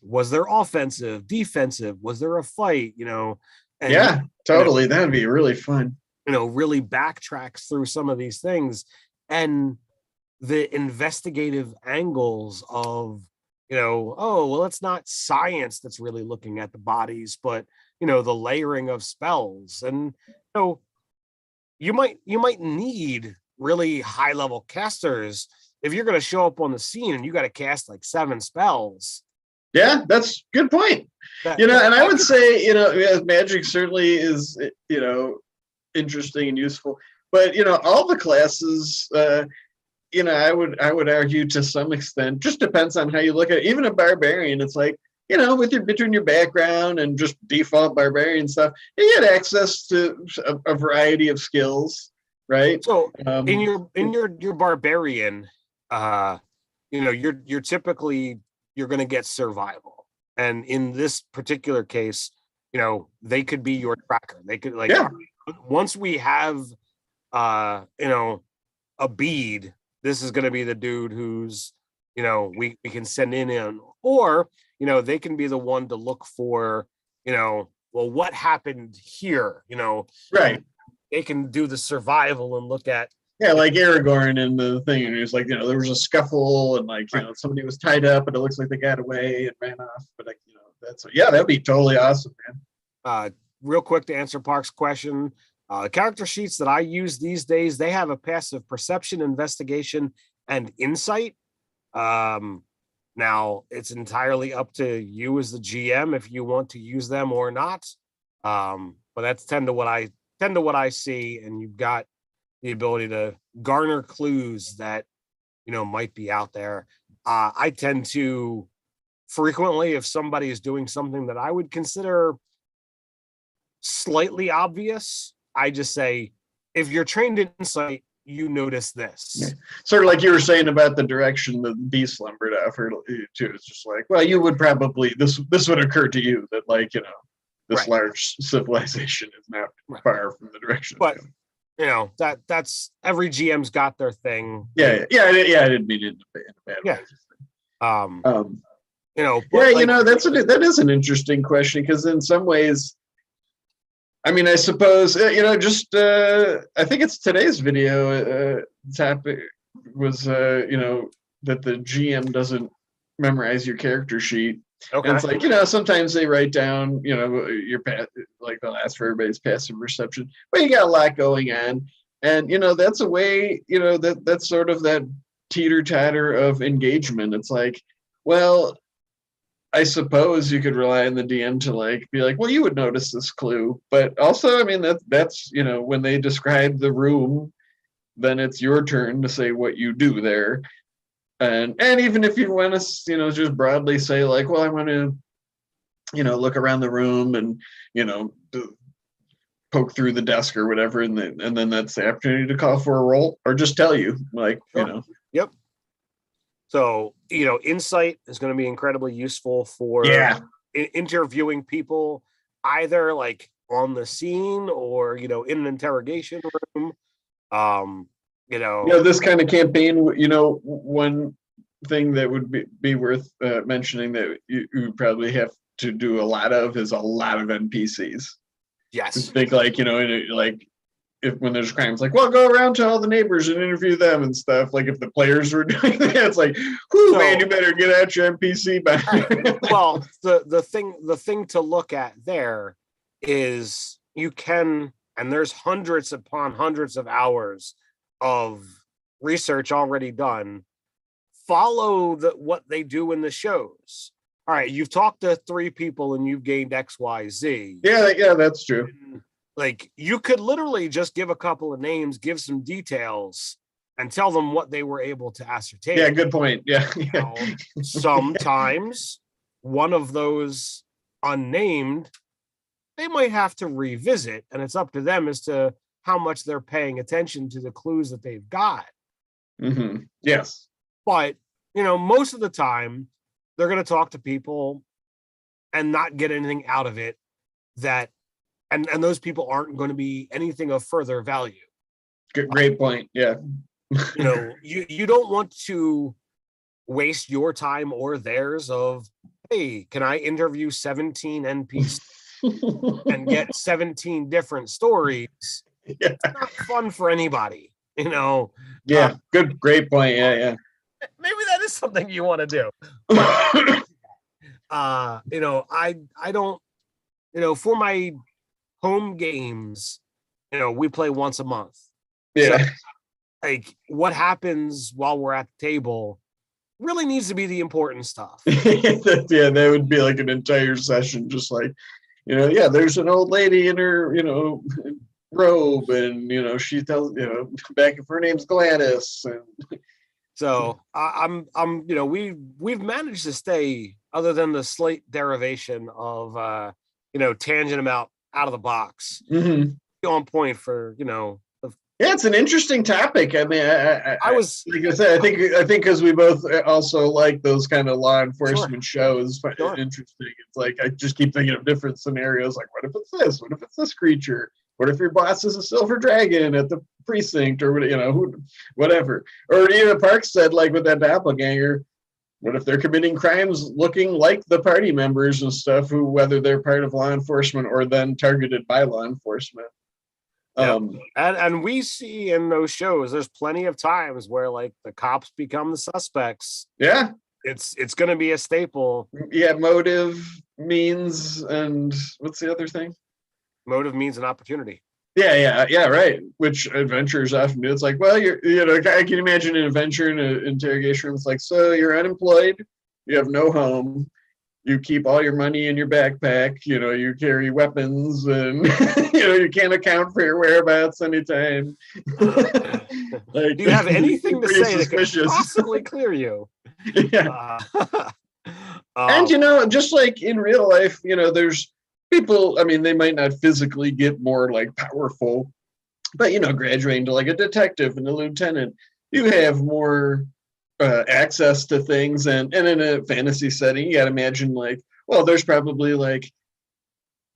was there offensive, defensive? Was there a fight? And, yeah, totally. That'd be really fun. Really backtracks through some of these things. And the investigative angles of, oh, well, it's not science that's really looking at the bodies, but, the layering of spells. And, you might need really high level casters if you're going to show up on the scene and you got to cast like 7 spells. Yeah, that's a good point. And I would say, magic certainly is, interesting and useful, but, all the classes, I would argue to some extent, just depends on how you look at it. Even a barbarian, it's like, between your background and just default barbarian stuff, you get access to a variety of skills, right? So in your barbarian, you're typically, you're going to get survival. And in this particular case, they could be your tracker. They could once we have, a bead, this is going to be the dude who's, we can send in, or, they can be the one to look for, well, what happened here, right. They can do the survival and look at. Yeah, like Aragorn in the thing, and he was like, there was a scuffle, and like, somebody was tied up, and it looks like they got away and ran off. But that'd be totally awesome, man. Real quick to answer Park's question, character sheets that I use these days, they have a passive perception, investigation, and insight. Now it's entirely up to you as the GM if you want to use them or not. But that's tend to what I see, and you've got the ability to garner clues that, might be out there. I tend to frequently, if somebody is doing something that I would consider slightly obvious, I just say, if you're trained in insight, you notice this. Yeah. Sort of like you were saying about the direction the beast lumbered after too. It's just like, well, you would probably, this would occur to you that like, this large civilization is not far from the direction. But that's every GM's got their thing. I didn't mean it in a bad way. That is an interesting question, because in some ways, I mean, I suppose I think it's today's video topic was that the GM doesn't memorize your character sheet. Okay. And it's like, sometimes they write down, your like they'll ask for everybody's passive perception, but you got a lot going on. And, that's a way, that's sort of that teeter-tatter of engagement. It's like, well, I suppose you could rely on the DM to like, be like, well, you would notice this clue. But also, I mean, that's, when they describe the room, then it's your turn to say what you do there. And even if you want to, just broadly say like, well, I want to, look around the room and, poke through the desk or whatever. And then that's the opportunity to call for a roll or just tell you like, Yep. So, insight is going to be incredibly useful for interviewing people either like on the scene or, in an interrogation room. This kind of campaign, one thing that would be worth mentioning that you probably have to do a lot of is a lot of NPCs. Yes. Think like, like if when there's crimes, like, well, go around to all the neighbors and interview them and stuff. Like if the players were doing that, it's like, whoo, man, you better get out your NPC back. Right. Well, the thing to look at there is you can, and there's hundreds upon hundreds of hours of research already done. Follow what they do in the shows. All right, you've talked to 3 people and you've gained XYZ. Yeah, that's true. Like you could literally just give a couple of names, give some details, and tell them what they were able to ascertain. Yeah, good point. Yeah. Now, sometimes one of those unnamed, they might have to revisit, and it's up to them as to how much they're paying attention to the clues that they've got. Mm-hmm. Yes. But, most of the time, they're going to talk to people and not get anything out of it that, and those people aren't going to be anything of further value. Great point. Yeah. You don't want to waste your time or theirs of, hey, can I interview 17 NPCs and get 17 different stories? Yeah. It's not fun for anybody, Yeah, great point. Yeah. Maybe that is something you want to do. I don't, for my home games, we play once a month. Yeah. So, like what happens while we're at the table really needs to be the important stuff. Yeah, that would be like an entire session, just like, there's an old lady in her, robe, and she tells, back if her name's Gladys, and so we've managed to stay, other than the slight derivation of tangent about out of the box, on point for yeah, it's an interesting topic. I mean, I was, like I said, I think because we both also like those kind of law enforcement shows. Sure. Interesting. It's like I just keep thinking of different scenarios. Like, what if it's this? What if it's this creature? What if your boss is a silver dragon at the precinct, or whatever? Or Park said, like with that doppelganger, what if they're committing crimes looking like the party members and stuff, who whether they're part of law enforcement or then targeted by law enforcement. Yep. And we see in those shows, there's plenty of times where like the cops become the suspects. Yeah. It's going to be a staple. Yeah. Motive, means, and what's the other thing? Motive, means, and opportunity. Yeah. Right. Which adventurers often do. It's like, well, I can imagine an adventure in an interrogation room. It's like, so you're unemployed, you have no home, you keep all your money in your backpack, you carry weapons, and you can't account for your whereabouts anytime. Like, do you have anything to say that could possibly clear you? Yeah. And just like in real life, there's people, I mean, they might not physically get more like powerful, but graduating to like a detective and a lieutenant, you have more access to things, and in a fantasy setting, you gotta imagine like, well, there's probably like,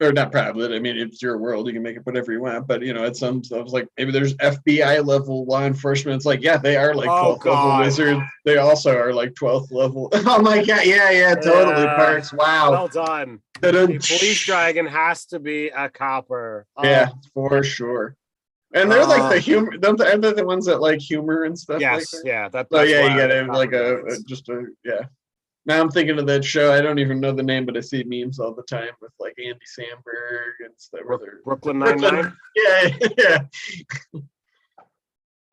or not probably, I mean, it's your world, you can make it whatever you want, but at some stuff, like maybe there's FBI level law enforcement. It's like, yeah, they are like 12th level wizards. They also are like 12th level. Oh my god, yeah, totally. Parks. Wow, well done. A police dragon has to be a copper. Yeah, for sure. And they're like the humor. Aren't they the ones that like humor and stuff? Yes, like that? Yeah. That's you gotta have like yeah. Now I'm thinking of that show. I don't even know the name, but I see memes all the time with like Andy Samberg and stuff. Brooklyn Nine-Nine. Yeah.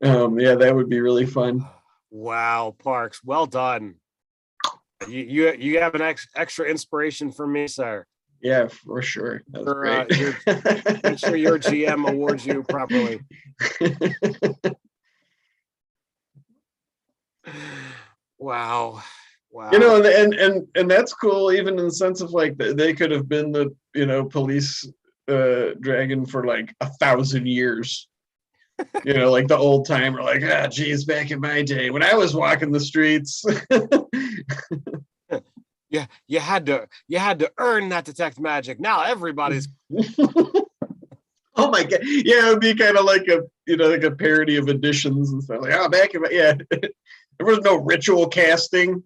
Yeah, that would be really fun. Wow, Parks, well done. You have an extra inspiration for me, sir. Yeah, for sure. That's great. Make sure your GM awards you properly. Wow. And that's cool, even in the sense of like they could have been the police dragon for like 1,000 years. Like the old timer, like, geez, back in my day when I was walking the streets. Yeah, you had to earn that detect magic. Now everybody's. Oh my god! Yeah, it would be kind of like a parody of editions and stuff. Like, back in there was no ritual casting.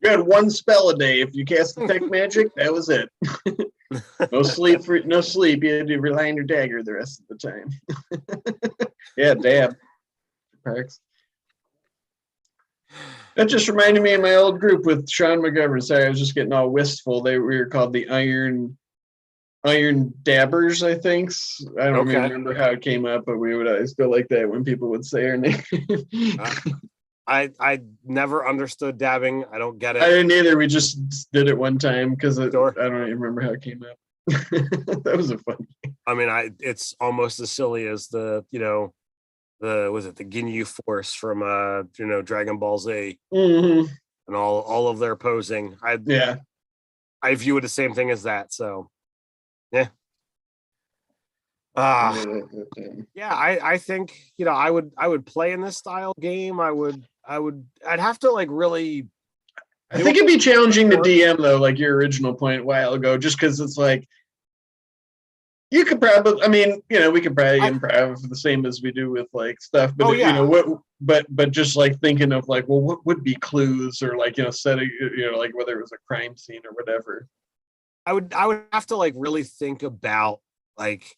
You had one spell a day. If you cast detect magic, that was it. No sleep. You had to rely on your dagger the rest of the time. Yeah, dab. Perks. That just reminded me of my old group with Sean McGovern. Sorry, I was just getting all wistful. We were called the Iron Dabbers, I think. I don't even remember how it came up, but we would always go like that when people would say our name. I never understood dabbing. I don't get it. I didn't either. We just did it one time because I don't even remember how it came up. That was a fun game. I mean, it's almost as silly as the Ginyu Force from Dragon Ball Z, and all of their posing. I view it the same thing as that. So yeah. I think I would play in this style game. I'd have to like really. I think it'd be challenging to DM though, like your original point a while ago, just because it's like you could probably. I mean, we could probably improv the same as we do with like stuff, but but just like thinking of like, well, what would be clues or like setting like whether it was a crime scene or whatever. I would have to like really think about like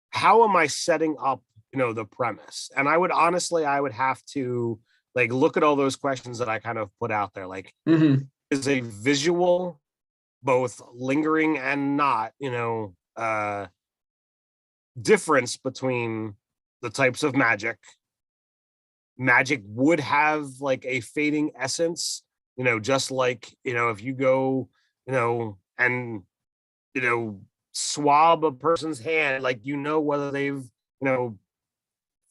how am I setting up the premise, and I would have to like look at all those questions that I kind of put out there, like is a visual both lingering and not difference between the types of magic would have like a fading essence, just like if you go and swab a person's hand, like whether they've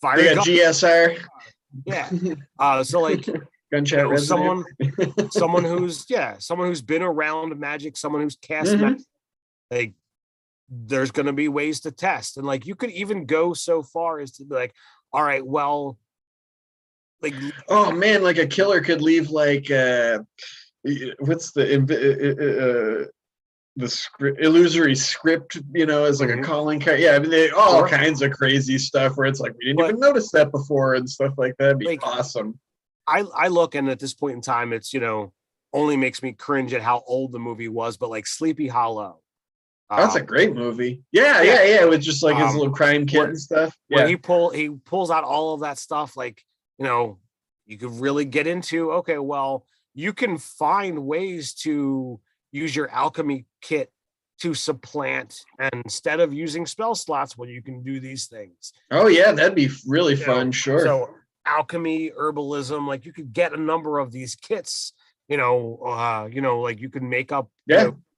fired a GSR. Yeah. So like gunshot someone who's been around magic, someone who's cast magic, like there's going to be ways to test, and like you could even go so far as to be like, all right, well, like, oh man, like a killer could leave like what's the illusory script, as like a calling card. Yeah, I mean, all kinds of crazy stuff where it's like we didn't even notice that before and stuff like that. It'd be like, awesome. I look, and at this point in time, it's only makes me cringe at how old the movie was, but like Sleepy Hollow. That's a great movie. Yeah. With just like his little crime kit and stuff. Yeah, he pulls out all of that stuff. Like you could really get into. Okay, well, you can find ways to use your alchemy kit to supplant, and instead of using spell slots, well, you can do these things. Oh yeah, that'd be really fun. Sure. So alchemy, herbalism, like you could get a number of these kits. Like you can make up.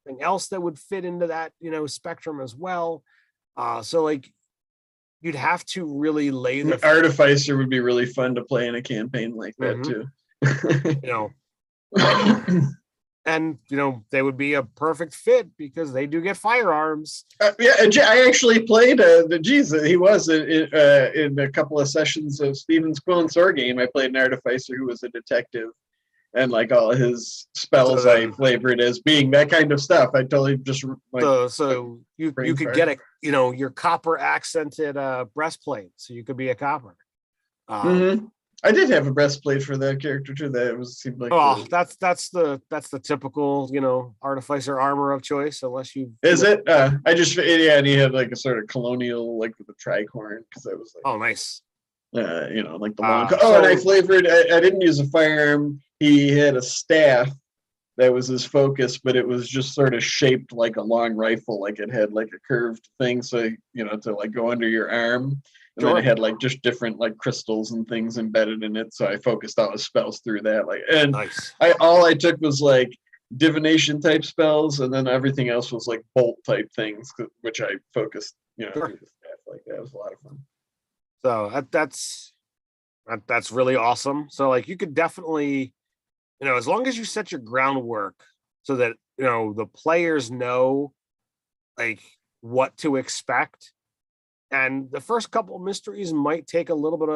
Something else that would fit into that spectrum as well. So like you'd have to really lay the Artificer would be really fun to play in a campaign like that too. And they would be a perfect fit because they do get firearms. I actually played he was in a couple of sessions of Steven's Quill Sword game. I played an artificer who was a detective, and like all of his spells I flavored as being that kind of stuff. I totally just like so you could get your copper accented breastplate, so you could be a copper. I did have a breastplate for that character too. That seemed like that's the typical artificer armor of choice, unless you it. And he had like a sort of colonial like with a tricorn because I was like nice. Like the long. And I flavored. I didn't use a firearm. He had a staff that was his focus, but it was just sort of shaped like a long rifle, like it had like a curved thing, so to like go under your arm. And then it had like just different like crystals and things embedded in it. So I focused all his spells through that. Like, and nice. All I took was like divination type spells, and then everything else was like bolt type things, which I focused, through the staff like that. It was a lot of fun. So that's really awesome. So like you could definitely, as long as you set your groundwork so that the players know like what to expect. And the first couple of mysteries might take a little bit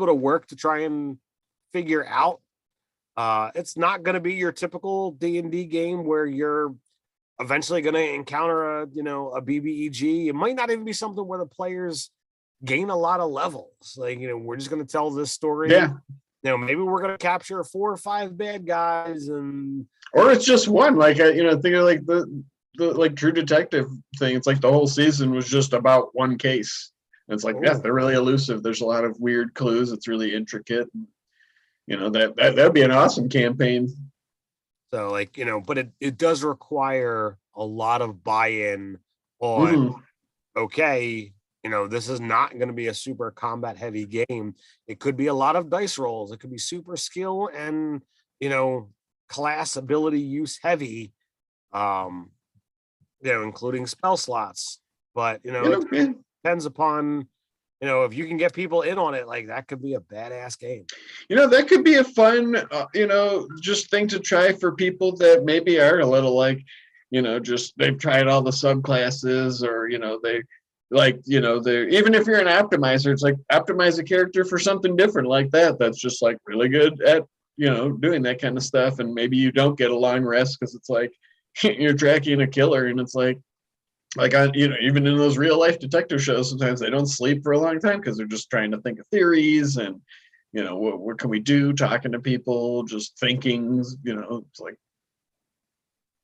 of work to try and figure out. It's not going to be your typical D&D game where you're eventually going to encounter a BBEG. It might not even be something where the players gain a lot of levels. Like, we're just going to tell this story. Yeah. maybe we're going to capture 4 or 5 bad guys, or it's just one. Like, think of like the like True Detective thing. It's like the whole season was just about one case. And it's like, yeah, they're really elusive. There's a lot of weird clues. It's really intricate. That'd be an awesome campaign. So like, but it does require a lot of buy-in on, okay, this is not going to be a super combat heavy game. It could be a lot of dice rolls. It could be super skill and, class ability use heavy, including spell slots. But, it depends upon, if you can get people in on it, like that could be a badass game. That could be a fun, just thing to try for people that maybe are a little like, just they've tried all the subclasses, or, they like, they're, even if you're an optimizer, it's like optimize a character for something different like that. That's just like really good at, doing that kind of stuff. And maybe you don't get a long rest because it's like you're tracking a killer, and it's like even in those real life detective shows, sometimes they don't sleep for a long time because they're just trying to think of theories and, what can we do? Talking to people, just thinking, it's like,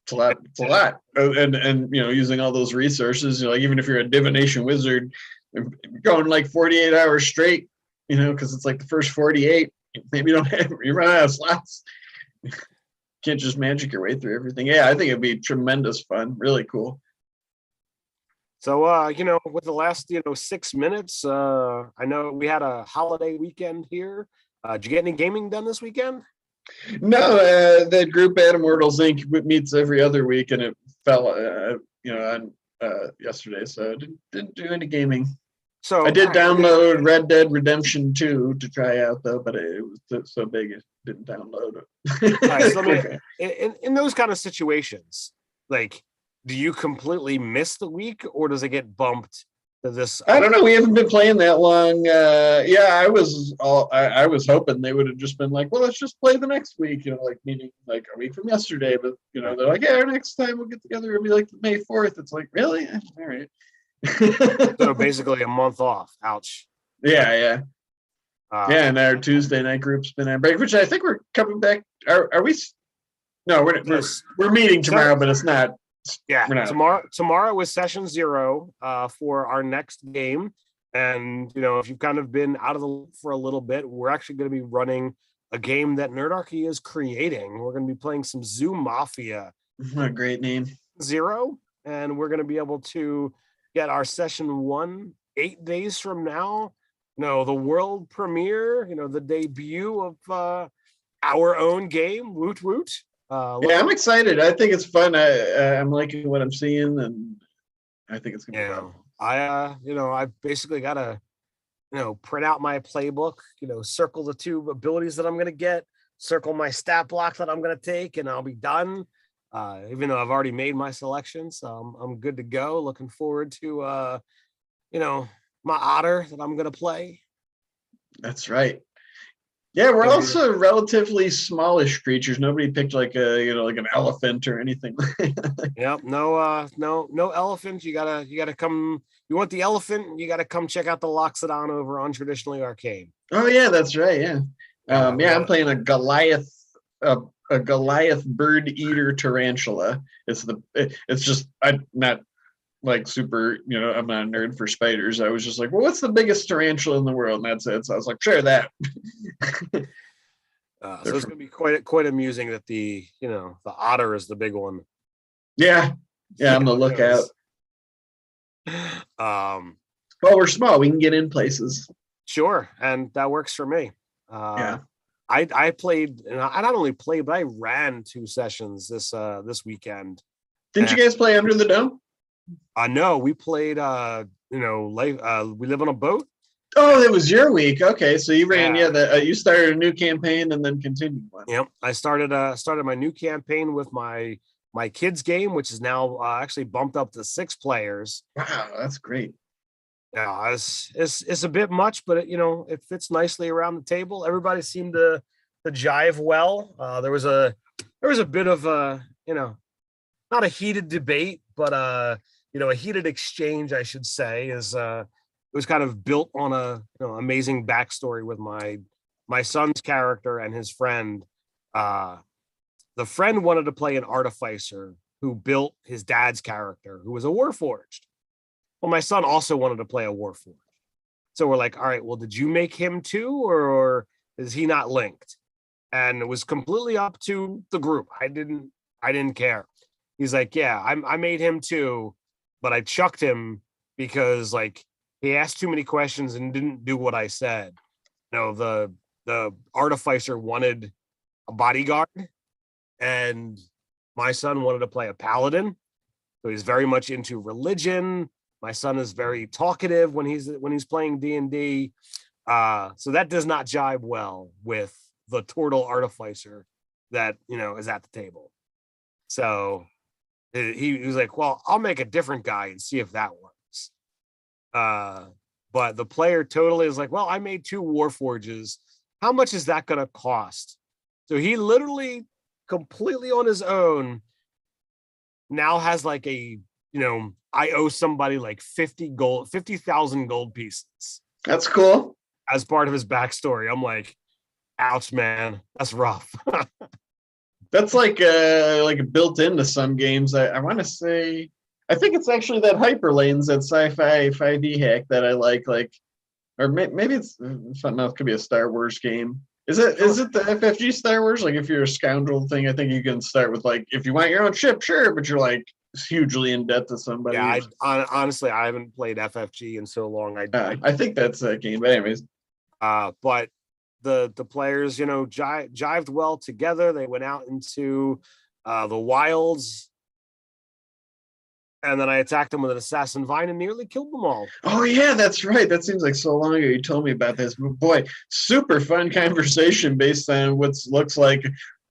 it's a lot. And using all those resources, like even if you're a divination wizard, going like 48 hours straight, because it's like the first 48, maybe you run out of slots. Can't just magic your way through everything. Yeah, I think it'd be tremendous fun. Really cool. So, with the last, 6 minutes, I know we had a holiday weekend here. Did you get any gaming done this weekend? No, the group Adam Immortals Inc. meets every other week, and it fell, on yesterday, so I didn't do any gaming. So I did download Red Dead Redemption 2 to try out, though, but it was so big it didn't download it. All right, so in those kind of situations, like, do you completely miss the week, or does it get bumped to this? I don't know. We haven't been playing that long. I was hoping they would have just been like, well, let's just play the next week, meaning like a week from yesterday. But they're like, yeah, next time we'll get together. It'll be like May 4th. It's like, really? All right. So basically a month off. Ouch. Yeah. And our Tuesday night group's been on break, which I think we're coming back. Are we? No, we're meeting tomorrow, but it's not. Yeah, tomorrow was session 0 for our next game. And, if you've kind of been out of the loop for a little bit, we're actually going to be running a game that Nerdarchy is creating. We're going to be playing some Zoo Mafia. What a great name. 0. And we're going to be able to get our session 1 8 days from now. The world premiere, the debut of our own game, Woot Woot. I'm excited. I think it's fun. I'm liking what I'm seeing, and I think it's gonna be fun. I basically gotta, print out my playbook, circle the 2 abilities that I'm gonna get, circle my stat block that I'm gonna take, and I'll be done. Even though I've already made my selection, so I'm good to go. Looking forward to my otter that I'm gonna play. That's right. Yeah, we're also relatively smallish creatures. Nobody picked like an elephant or anything. Yep, no elephant. You gotta come. You want the elephant? You gotta come check out the Loxodon over on Traditionally Arcane. Oh yeah, that's right. Yeah, I'm playing a Goliath, a Goliath bird eater tarantula. I'm not like super. I'm not a nerd for spiders. I was just like, well, what's the biggest tarantula in the world? And that's it. So I was like, sure, that. So it's going to be quite amusing that the otter is the big one. Yeah, on the lookout. Well, we're small. We can get in places. Sure, and that works for me. I played, and I not only played, but I ran 2 sessions this weekend. Didn't you guys play Under the Dome? No, we played. We live on a boat. Oh, that was your week. Okay, so you ran. You started a new campaign and then continued one. Yep, I started my new campaign with my kids game, which is now actually bumped up to 6 players. Wow, that's great. Yeah, it's a bit much, but it fits nicely around the table. Everybody seemed to jive well. There was a bit of not a heated debate, but a heated exchange, I should say. It was kind of built on a amazing backstory with my my son's character and his friend. The friend wanted to play an artificer who built his dad's character, who was a Warforged. Well, my son also wanted to play a Warforged. So we're like, all right, well, did you make him too, or is he not linked? And it was completely up to the group. I didn't care. He's like, yeah, I made him too, but I chucked him because like he asked too many questions and didn't do what I said. You know, the artificer wanted a bodyguard, and my son wanted to play a paladin. So he's very much into religion. My son is very talkative when he's playing D&D. So that does not jibe well with the turtle artificer that, you know, is at the table. So he was like, well, I'll make a different guy and see if that works. But the player totally is like, well, I made 2 Warforges. How much is that going to cost? So he literally completely on his own now has like a, you know, I owe somebody like 50,000 gold pieces. That's cool. As part of his backstory. I'm like, ouch, man, that's rough. That's like built into some games. I want to say, I think it's actually that Hyperlanes, that sci-fi 5e hack that I like, or maybe it's something else. Could be a Star Wars game. Is it the FFG Star Wars? Like if you're a scoundrel thing, I think you can start with like, if you want your own ship, sure, but you're like hugely in debt to somebody. Yeah, honestly, I haven't played FFG in so long. I think that's that game, but anyways. But the players, you know, jived well together. They went out into the wilds, and then I attacked them with an assassin vine and nearly killed them all. Oh yeah, that's right. That seems like so long ago you told me about this. But boy, super fun conversation based on what looks like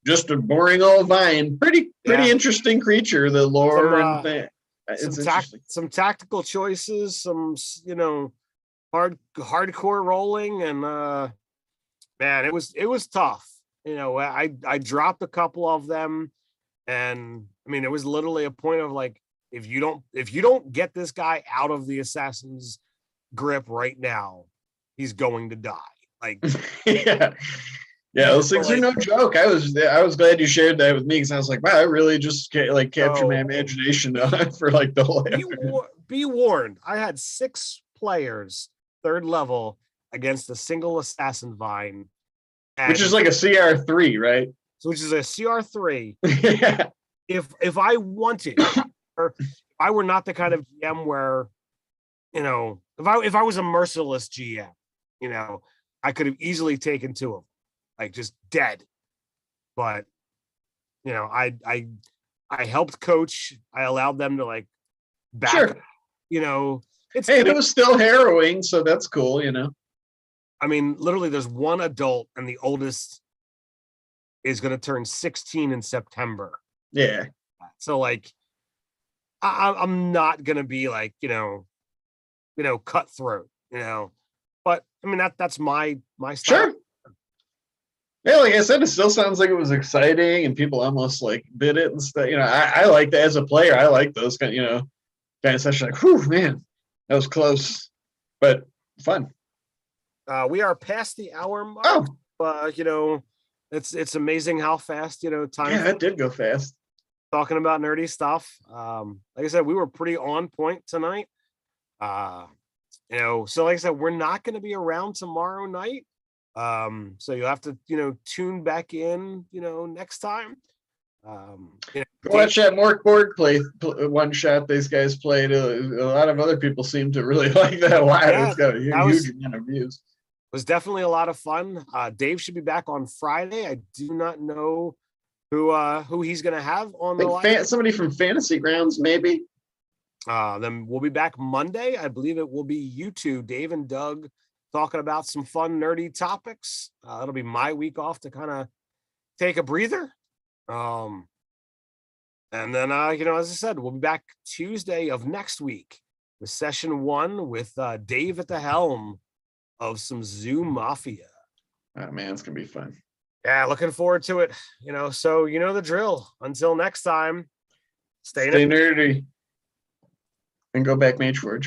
just a boring old vine. Pretty interesting creature. The lore some tactical choices, some, you know, hardcore rolling, and man, it was tough. You know, I dropped a couple of them, and I mean, it was literally a point of like, if you don't get this guy out of the assassin's grip right now, he's going to die. Like, yeah, those things are no joke. I was glad you shared that with me, because I was like, wow, I really just like captured my imagination for like the whole. Be warned, I had 6 players, 3rd level, against a single assassin vine, which is like a CR3, right? So which is a CR3. Yeah. If I wanted, or if I were not the kind of GM where, you know, if I was a merciless GM, you know, I could have easily taken 2 of them, like just dead. But, you know, I helped coach. I allowed them to like back, sure. You know, it was still harrowing, so that's cool, you know. I mean, literally, there's one adult, and the oldest is going to turn 16 in September. Yeah. So, like, I'm not going to be like, you know, cutthroat, you know. But I mean, that's my style. Sure. Yeah, like I said, it still sounds like it was exciting, and people almost like bid it and stuff. You know, I like that as a player. I like those kind of sessions. Like, whew, man, that was close, but fun. We are past the hour mark. Oh. You know, it's amazing how fast, you know, time. Yeah, it did go fast. Talking about nerdy stuff. Like I said, we were pretty on point tonight. You know, so like I said, we're not going to be around tomorrow night. So you'll have to, you know, tune back in, you know, next time. You know, watch that more board play one shot these guys played. A lot of other people seem to really like that live. Yeah, it's got a huge amount of views. Was definitely a lot of fun. Dave should be back on Friday. I do not know who he's going to have on the live. Somebody from Fantasy Grounds, maybe. Then we'll be back Monday. I believe it will be you two, Dave and Doug, talking about some fun, nerdy topics. It'll be my week off to kind of take a breather. And then, you know, as I said, we'll be back Tuesday of next week with session 1 with Dave at the helm of some Zoo Mafia. Oh, man, it's going to be fun. Yeah, looking forward to it. You know, so you know the drill. Until next time, stay nerdy. And go back Mage Forge.